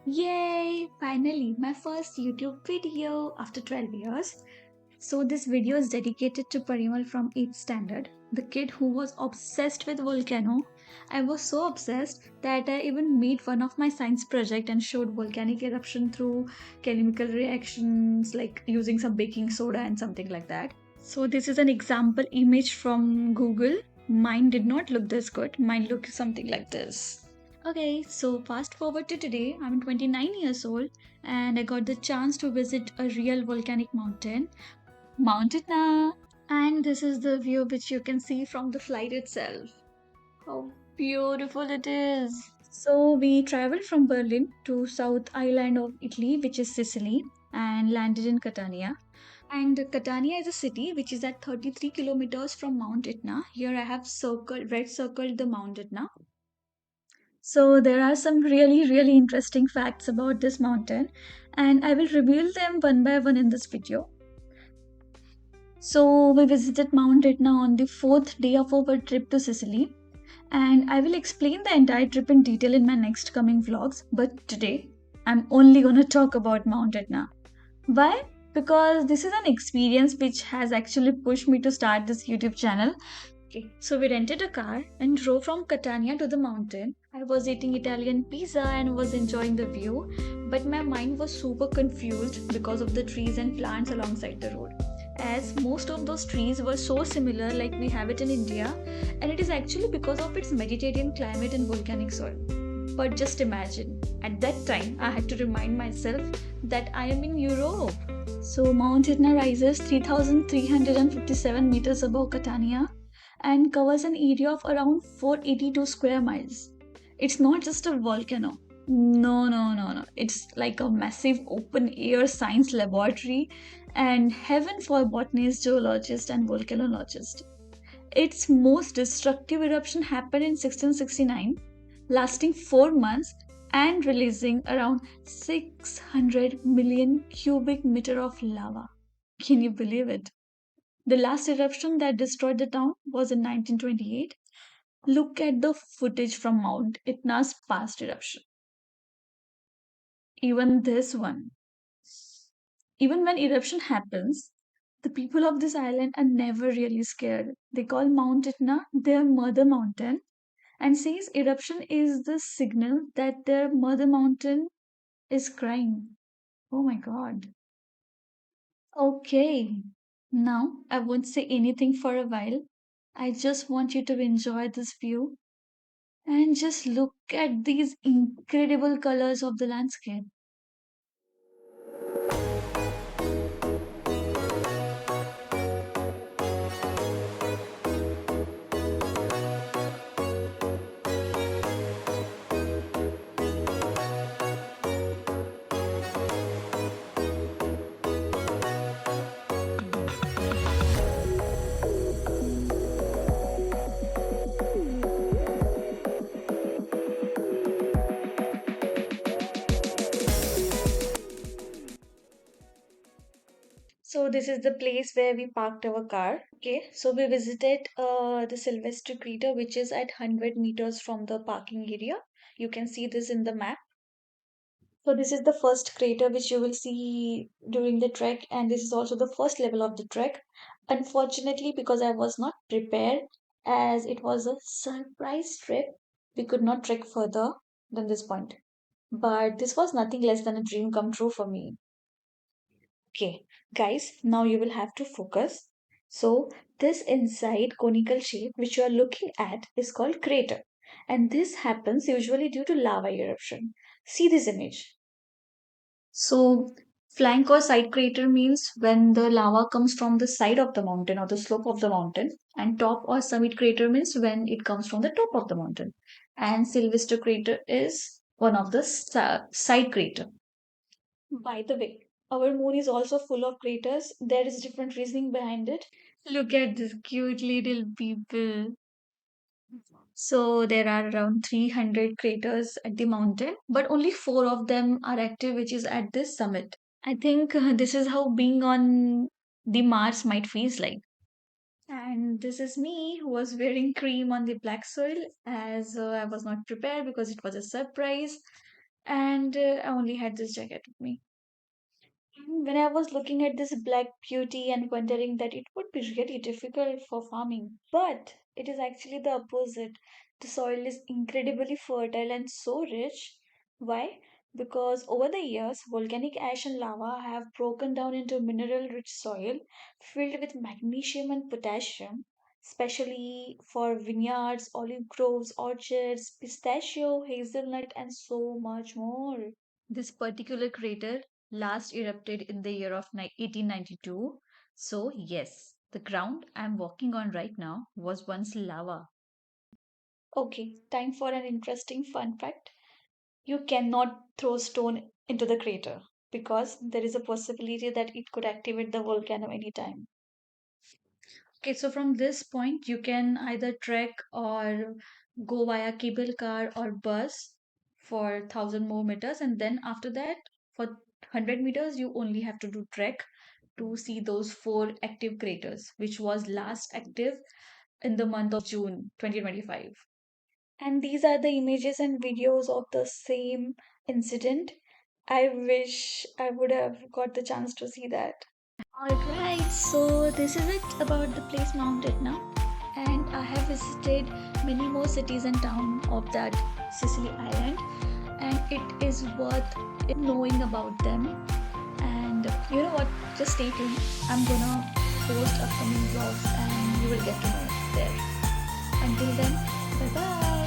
Yay! Finally, my first YouTube video after 12 years. So, this video is dedicated to Parimal from 8th standard, the kid who was obsessed with volcano. I was so obsessed that I even made one of my science project and showed volcanic eruption through chemical reactions like using some baking soda and something like that. So, this is an example image from Google. Mine did not look this good. Mine looked something like this. Okay, so fast forward to today. I'm 29 years old and I got the chance to visit a real volcanic mountain, Mount Etna. And this is the view which you can see from the flight itself. How beautiful it is. So we traveled from Berlin to South Island of Italy, which is Sicily, and landed in Catania. And Catania is a city which is at 33 kilometers from Mount Etna. Here I have red circled the Mount Etna. So there are some really interesting facts about this mountain and I will reveal them one by one in this video. So we visited Mount Etna on the fourth day of our trip to Sicily and I will explain the entire trip in detail in my next coming vlogs, but today I'm only going to talk about Mount Etna. Why? Because this is an experience which has actually pushed me to start this YouTube channel. Okay, so we rented a car and drove from Catania to the mountain. I was eating Italian pizza and was enjoying the view, but my mind was super confused because of the trees and plants alongside the road. As most of those trees were so similar, like we have it in India, and it is actually because of its Mediterranean climate and volcanic soil. But just imagine, at that time, I had to remind myself that I am in Europe. So, Mount Etna rises 3,357 meters above Catania and covers an area of around 482 square miles. It's not just a volcano. No. It's like a massive open air science laboratory and heaven for botanists, geologists, and volcanologists. Its most destructive eruption happened in 1669, lasting 4 months and releasing around 600 million cubic meter of lava. Can you believe it? The last eruption that destroyed the town was in 1928. Look at the footage from Mount Etna's past eruption. Even this one. Even when eruption happens, the people of this island are never really scared. They call Mount Etna their mother mountain and says eruption is the signal that their mother mountain is crying. Oh my god. Okay. Now I won't say anything for a while. I just want you to enjoy this view and just look at these incredible colors of the landscape. So this is the place where we parked our car. Okay, so we visited the Silvestri crater, which is at 100 meters from the parking area. You can see this in the map. So this is the first crater which you will see during the trek, and this is also the first level of the trek. Unfortunately, because I was not prepared, as it was a surprise trip, we could not trek further than this point. But this was nothing less than a dream come true for me. Okay, guys, now you will have to focus. So, this inside conical shape which you are looking at is called crater, and this happens usually due to lava eruption. See this image. So, flank or side crater means when the lava comes from the side of the mountain or the slope of the mountain, and top or summit crater means when it comes from the top of the mountain. And Sylvester crater is one of the side crater. By the way, our moon is also full of craters. There is different reasoning behind it. Look at this cute little people. So there are around 300 craters at the mountain, but only 4 of them are active, which is at this summit. I think this is how being on the Mars might feel like. And this is me who was wearing cream on the black soil as I was not prepared because it was a surprise. and I only had this jacket with me. When I was looking at this black beauty and wondering that it would be really difficult for farming, but it is actually the opposite. The soil is incredibly fertile and so rich. Why? Because over the years, volcanic ash and lava have broken down into mineral rich soil filled with magnesium and potassium, especially for vineyards, olive groves, orchards, pistachio, hazelnut, and so much more. This particular crater last erupted in the year of 1892. So, yes, the ground I'm walking on right now was once lava. Okay, time for an interesting fun fact. You cannot throw stone into the crater because there is a possibility that it could activate the volcano anytime. Okay, so from this point, you can either trek or go via cable car or bus for 1,000 more meters, and then after that, for 100 meters, you only have to do trek to see those four active craters, which was last active in the month of June 2025. And these are the images and videos of the same incident. I wish I would have got the chance to see that. Alright, so this is it about the place Mount Etna, and I have visited many more cities and towns of that Sicily island, and it is worth knowing about them. And you know what? Just stay tuned. I'm gonna post upcoming vlogs, and you will get to know it there. Until then, bye bye.